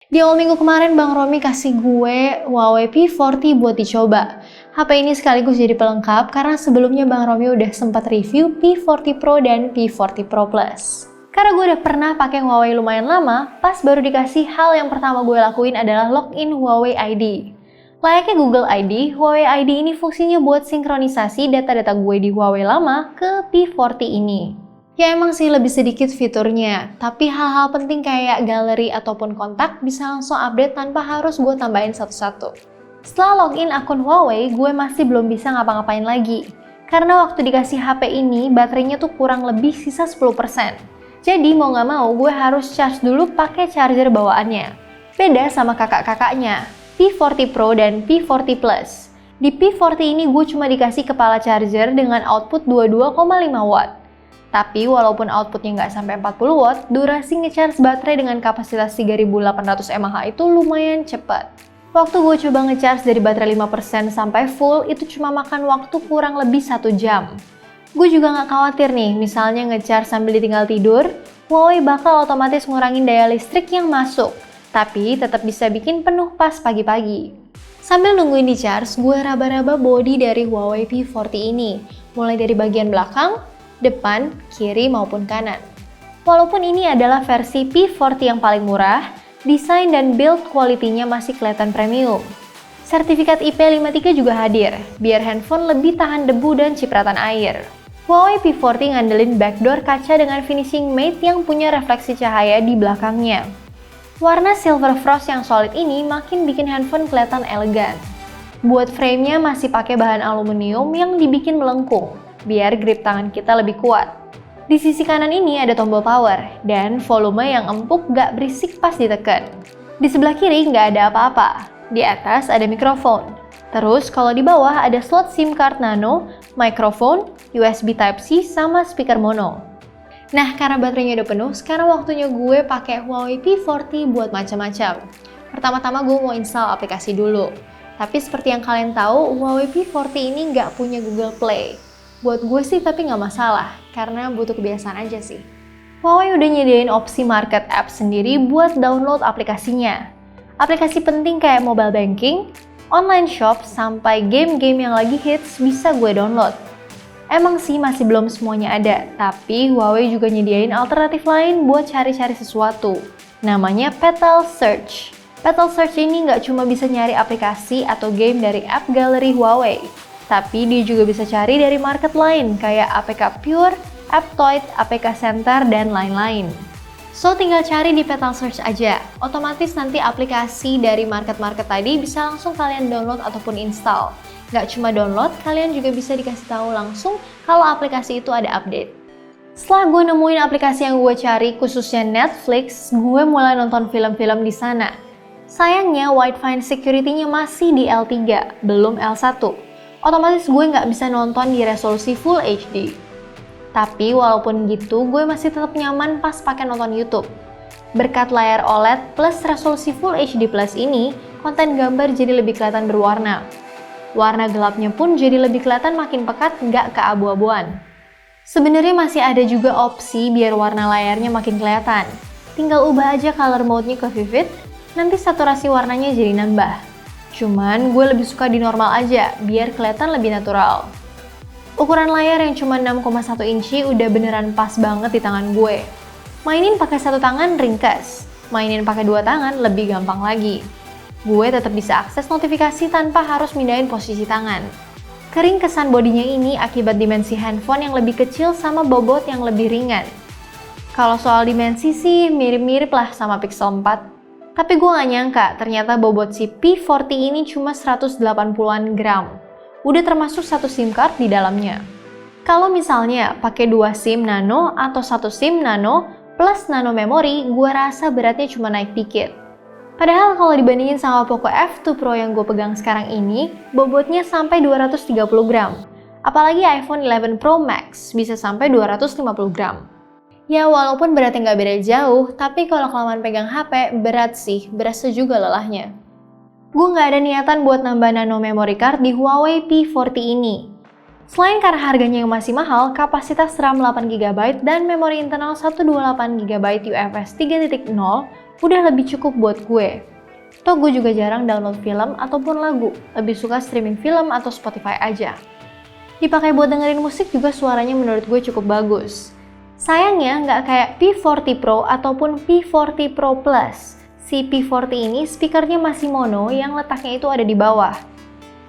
Di awal minggu kemarin Bang Romi kasih gue Huawei P40 buat dicoba. HP ini sekaligus jadi pelengkap karena sebelumnya Bang Romi udah sempat review P40 Pro dan P40 Pro Plus. Karena gue udah pernah pakai Huawei lumayan lama, pas baru dikasih hal yang pertama gue lakuin adalah login Huawei ID. Layaknya Google ID, Huawei ID ini fungsinya buat sinkronisasi data-data gue di Huawei lama ke P40 ini. Ya emang sih lebih sedikit fiturnya, tapi hal-hal penting kayak galeri ataupun kontak bisa langsung update tanpa harus gue tambahin satu-satu. Setelah login akun Huawei, gue masih belum bisa ngapa-ngapain lagi. Karena waktu dikasih HP ini, baterainya tuh kurang lebih sisa 10%. Jadi mau nggak mau gue harus charge dulu pakai charger bawaannya. Beda sama kakak-kakaknya, P40 Pro dan P40 Plus. Di P40 ini gue cuma dikasih kepala charger dengan output 22,5 watt. Tapi walaupun outputnya nggak sampai 40 watt, durasi nge-charge baterai dengan kapasitas 3800 mAh itu lumayan cepat. Waktu gue coba nge-charge dari baterai 5% sampai full, itu cuma makan waktu kurang lebih 1 jam. Gue juga nggak khawatir nih, misalnya nge-charge sambil ditinggal tidur, Huawei bakal otomatis ngurangin daya listrik yang masuk, tapi tetap bisa bikin penuh pas pagi-pagi. Sambil nungguin di-charge, gue raba-raba body dari Huawei P40 ini, mulai dari bagian belakang, depan, kiri maupun kanan. Walaupun ini adalah versi P40 yang paling murah, desain dan build quality-nya masih kelihatan premium. Sertifikat IP53 juga hadir, biar handphone lebih tahan debu dan cipratan air. Huawei P40 ngandelin backdoor kaca dengan finishing matte yang punya refleksi cahaya di belakangnya. Warna silver frost yang solid ini makin bikin handphone kelihatan elegan. Buat frame-nya masih pakai bahan aluminium yang dibikin melengkung, biar grip tangan kita lebih kuat. Di sisi kanan ini ada tombol power, dan volume yang empuk gak berisik pas ditekan. Di sebelah kiri nggak ada apa-apa, di atas ada mikrofon. Terus kalau di bawah ada slot SIM card nano, mikrofon, USB Type-C, sama speaker mono. Nah, karena baterainya udah penuh, sekarang waktunya gue pakai Huawei P40 buat macam-macam. Pertama-tama gue mau install aplikasi dulu. Tapi seperti yang kalian tahu, Huawei P40 ini nggak punya Google Play. Buat gue sih tapi nggak masalah, karena butuh kebiasaan aja sih. Huawei udah nyediain opsi market app sendiri buat download aplikasinya. Aplikasi penting kayak mobile banking, online shop, sampai game-game yang lagi hits bisa gue download. Emang sih masih belum semuanya ada, tapi Huawei juga nyediain alternatif lain buat cari-cari sesuatu. Namanya Petal Search. Petal Search ini nggak cuma bisa nyari aplikasi atau game dari app galeri Huawei, tapi dia juga bisa cari dari market lain kayak APK Pure, Aptoide, APK Center, dan lain-lain. So tinggal cari di Petal Search aja, otomatis nanti aplikasi dari market-market tadi bisa langsung kalian download ataupun install. Gak cuma download, kalian juga bisa dikasih tahu langsung kalau aplikasi itu ada update. Setelah gue nemuin aplikasi yang gue cari, khususnya Netflix, gue mulai nonton film-film di sana. Sayangnya, Wi-Fi security-nya masih di L3, belum L1. Otomatis gue nggak bisa nonton di resolusi Full HD. Tapi walaupun gitu, gue masih tetap nyaman pas pakai nonton YouTube. Berkat layar OLED plus resolusi Full HD Plus ini, konten gambar jadi lebih kelihatan berwarna. Warna gelapnya pun jadi lebih kelihatan makin pekat, nggak keabu-abuan. Sebenarnya masih ada juga opsi biar warna layarnya makin kelihatan. Tinggal ubah aja color mode-nya ke vivid, nanti saturasi warnanya jadi nambah. Cuman gue lebih suka di normal aja, biar kelihatan lebih natural. Ukuran layar yang cuma 6,1 inci udah beneran pas banget di tangan gue. Mainin pakai satu tangan ringkas, mainin pakai dua tangan lebih gampang lagi. Gue tetap bisa akses notifikasi tanpa harus mindahin posisi tangan. Kering kesan bodinya ini akibat dimensi handphone yang lebih kecil sama bobot yang lebih ringan. Kalau soal dimensi sih mirip-mirip lah sama Pixel 4. Tapi gue gak nyangka, ternyata bobot si P40 ini cuma 180-an gram. Udah termasuk satu SIM card di dalamnya. Kalau misalnya pakai 2 SIM nano atau 1 SIM nano plus nano memori, gue rasa beratnya cuma naik dikit. Padahal kalau dibandingin sama Poco F2 Pro yang gue pegang sekarang ini, bobotnya sampai 230 gram. Apalagi iPhone 11 Pro Max bisa sampai 250 gram. Ya walaupun beratnya nggak beda jauh, tapi kalau kelamaan pegang HP, berat sih, berasa juga lelahnya. Gue nggak ada niatan buat nambah nano memory card di Huawei P40 ini. Selain karena harganya yang masih mahal, kapasitas RAM 8GB dan memori internal 128GB UFS 3.0 udah lebih cukup buat gue. Toh gue juga jarang download film ataupun lagu, lebih suka streaming film atau Spotify aja. Dipakai buat dengerin musik juga suaranya menurut gue cukup bagus. Sayangnya nggak kayak P40 Pro ataupun P40 Pro Plus. Si P40 ini speakernya masih mono yang letaknya itu ada di bawah.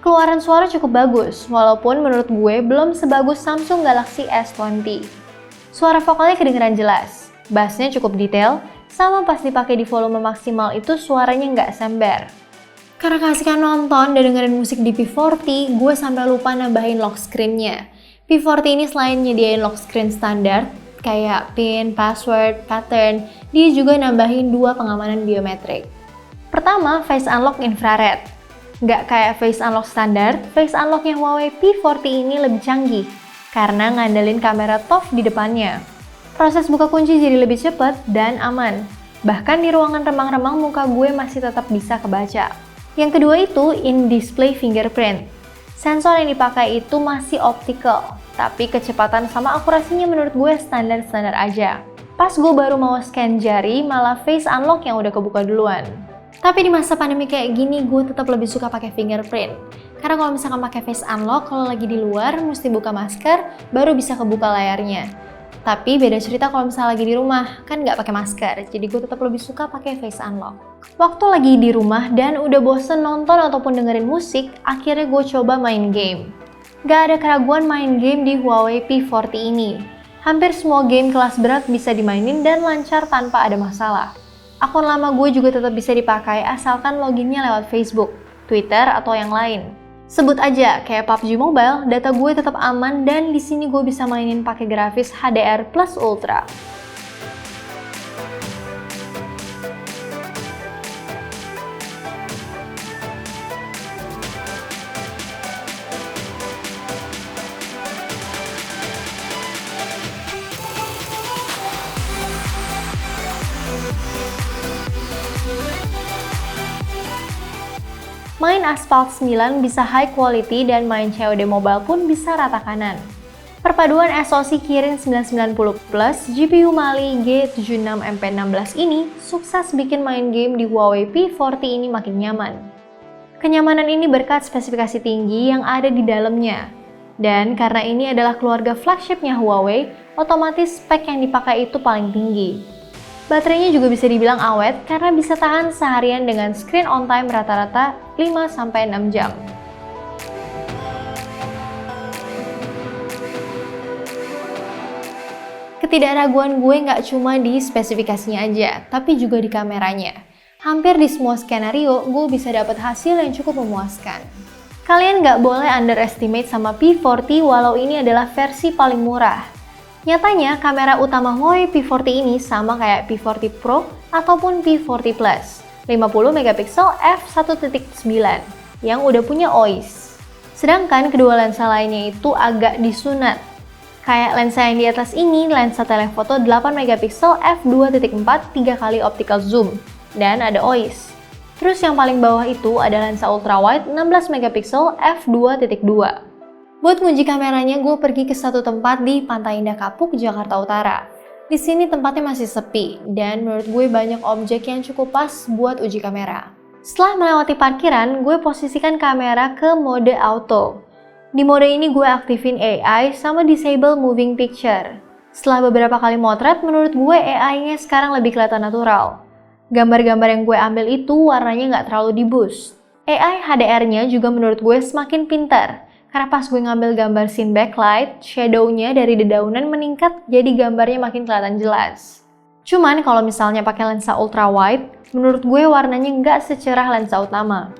Keluaran suara cukup bagus, walaupun menurut gue belum sebagus Samsung Galaxy S20. Suara vokalnya kedengeran jelas, bassnya cukup detail, sama pas dipakai di volume maksimal itu suaranya nggak sember. Karena keasikan nonton dan dengerin musik di P40, gue sampai lupa nambahin lock screen-nya. P40 ini selain nyediain lock screen standar, kayak PIN, password, pattern, dia juga nambahin 2 pengamanan biometrik. Pertama, Face Unlock Infrared. Nggak kayak Face Unlock standar, Face Unlock-nya Huawei P40 ini lebih canggih, karena ngandelin kamera TOF di depannya. Proses buka kunci jadi lebih cepat dan aman. Bahkan di ruangan remang-remang muka gue masih tetap bisa kebaca. Yang kedua itu in-display fingerprint. Sensor yang dipakai itu masih optical, tapi kecepatan sama akurasinya menurut gue standar-standar aja. Pas gue baru mau scan jari, malah face unlock yang udah kebuka duluan. Tapi di masa pandemi kayak gini, gue tetap lebih suka pakai fingerprint. Karena kalau misalkan pakai face unlock, kalau lagi di luar, mesti buka masker, baru bisa kebuka layarnya. Tapi beda cerita kalau misalnya lagi di rumah, kan nggak pakai masker, jadi gue tetap lebih suka pakai face unlock. Waktu lagi di rumah dan udah bosen nonton ataupun dengerin musik, akhirnya gue coba main game. Gak ada keraguan main game di Huawei P40 ini. Hampir semua game kelas berat bisa dimainin dan lancar tanpa ada masalah. Akun lama gue juga tetap bisa dipakai asalkan loginnya lewat Facebook, Twitter, atau yang lain. Sebut aja kayak PUBG Mobile, data gue tetap aman dan di sini gue bisa mainin pakai grafis HDR Plus Ultra. Main Asphalt 9 bisa high quality dan main COD Mobile pun bisa rata kanan. Perpaduan SoC Kirin 990 Plus GPU Mali G76MP16 ini sukses bikin main game di Huawei P40 ini makin nyaman. Kenyamanan ini berkat spesifikasi tinggi yang ada di dalamnya. Dan karena ini adalah keluarga flagshipnya Huawei, otomatis spek yang dipakai itu paling tinggi. Baterainya juga bisa dibilang awet karena bisa tahan seharian dengan screen on time rata-rata 5-6 jam. Ketidakraguan gue nggak cuma di spesifikasinya aja, tapi juga di kameranya. Hampir di semua skenario, gue bisa dapat hasil yang cukup memuaskan. Kalian nggak boleh underestimate sama P40 walau ini adalah versi paling murah. Nyatanya, kamera utama Huawei P40 ini sama kayak P40 Pro ataupun P40 Plus, 50MP f1.9 yang udah punya OIS. Sedangkan kedua lensa lainnya itu agak disunat. Kayak lensa yang di atas ini, lensa telefoto 8MP f2.4 3x optical zoom, dan ada OIS. Terus yang paling bawah itu ada lensa ultrawide 16MP f2.2. Buat nguji kameranya, gue pergi ke satu tempat di Pantai Indah Kapuk, Jakarta Utara. Di sini tempatnya masih sepi, dan menurut gue banyak objek yang cukup pas buat uji kamera. Setelah melewati parkiran, gue posisikan kamera ke mode auto. Di mode ini gue aktifin AI sama disable moving picture. Setelah beberapa kali motret, menurut gue AI-nya sekarang lebih kelihatan natural. Gambar-gambar yang gue ambil itu warnanya nggak terlalu di-boost. AI HDR-nya juga menurut gue semakin pintar. Karena pas gue ngambil gambar scene backlight, shadow-nya dari dedaunan meningkat jadi gambarnya makin kelihatan jelas. Cuman kalau misalnya pakai lensa ultra wide, menurut gue warnanya nggak secerah lensa utama.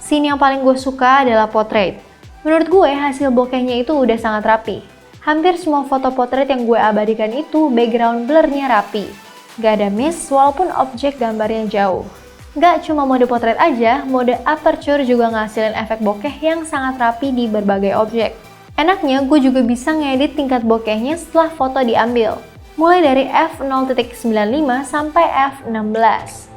Scene yang paling gue suka adalah portrait. Menurut gue hasil bokehnya itu udah sangat rapi. Hampir semua foto potret yang gue abadikan itu background blurnya rapi. Gak ada miss walaupun objek gambarnya jauh. Gak cuma mode potret aja, mode aperture juga ngasilin efek bokeh yang sangat rapi di berbagai objek. Enaknya gue juga bisa ngedit tingkat bokehnya setelah foto diambil. Mulai dari f0.95 sampai f16.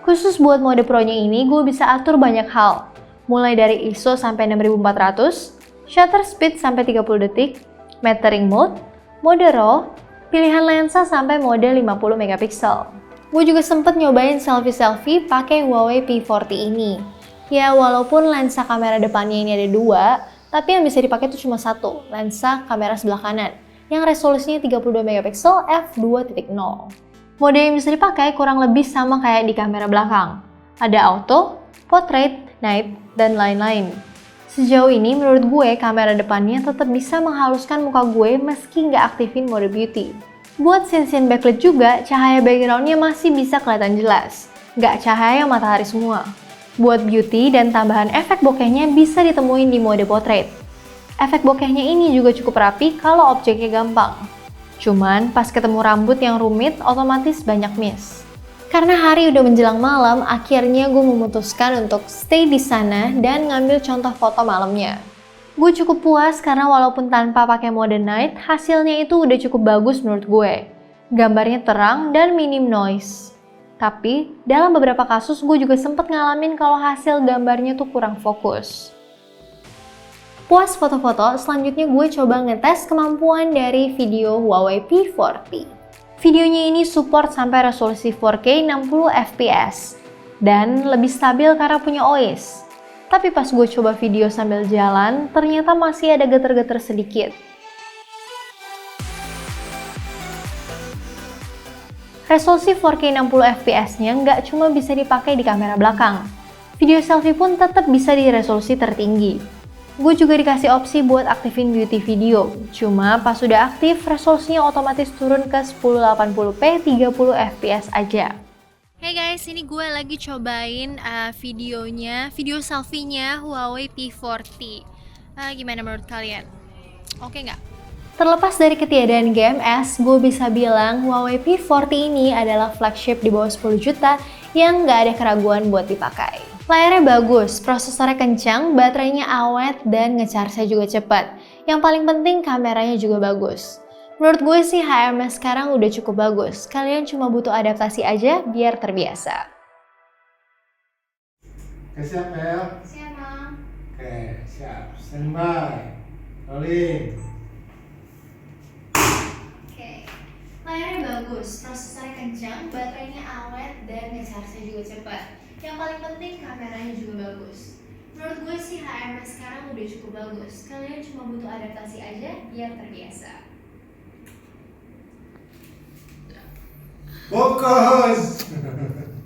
Khusus buat mode Pro-nya ini, gue bisa atur banyak hal. Mulai dari ISO sampai 6400, shutter speed sampai 30 detik, metering mode, mode RAW, pilihan lensa sampai mode 50 megapiksel. Gue juga sempet nyobain selfie-selfie pakai Huawei P40 ini. Ya, walaupun lensa kamera depannya ini ada dua, tapi yang bisa dipakai itu cuma satu, lensa kamera sebelah kanan, yang resolusinya 32 megapiksel f2.0. Mode yang bisa dipakai kurang lebih sama kayak di kamera belakang. Ada auto, portrait, night, dan lain-lain. Sejauh ini menurut gue kamera depannya tetap bisa menghaluskan muka gue meski nggak aktifin mode beauty. Buat scene backlit juga, cahaya backgroundnya masih bisa kelihatan jelas. Nggak cahaya matahari semua. Buat beauty dan tambahan efek bokehnya bisa ditemuin di mode portrait. Efek bokehnya ini juga cukup rapi kalau objeknya gampang. Cuman pas ketemu rambut yang rumit, otomatis banyak miss. Karena hari udah menjelang malam, akhirnya gue memutuskan untuk stay di sana dan ngambil contoh foto malamnya. Gue cukup puas karena walaupun tanpa pakai mode night, hasilnya itu udah cukup bagus menurut gue. Gambarnya terang dan minim noise. Tapi, dalam beberapa kasus gue juga sempet ngalamin kalau hasil gambarnya tuh kurang fokus. Puas foto-foto, selanjutnya gue coba ngetes kemampuan dari video Huawei P40. Videonya ini support sampai resolusi 4K 60 fps dan lebih stabil karena punya OIS. Tapi pas gue coba video sambil jalan, ternyata masih ada geter-geter sedikit. Resolusi 4K 60 fps-nya nggak cuma bisa dipakai di kamera belakang. Video selfie pun tetap bisa di resolusi tertinggi. Gue juga dikasih opsi buat aktifin beauty video, cuma pas sudah aktif resolusinya otomatis turun ke 1080p 30 fps aja. Hey guys, ini gue lagi cobain video selfie-nya Huawei P40. Gimana menurut kalian? Oke nggak? Terlepas dari ketiadaan GMS, gue bisa bilang Huawei P40 ini adalah flagship di bawah 10 juta yang nggak ada keraguan buat dipakai. Layarnya bagus, prosesornya kencang, baterainya awet, dan nge-charge-nya juga cepat. Yang paling penting kameranya juga bagus. Menurut gue sih HMS sekarang udah cukup bagus, kalian cuma butuh adaptasi aja biar terbiasa. Oke, siap El? Siap, Mam. Oke, siap. Standby. Rolling. Oke, layarnya bagus, prosesornya kencang, baterainya awet, dan nge-charge-nya juga cepat. Yang paling penting kameranya juga bagus. Menurut gue sih HMS sekarang udah cukup bagus. Kalian cuma butuh adaptasi aja biar terbiasa. Fokus.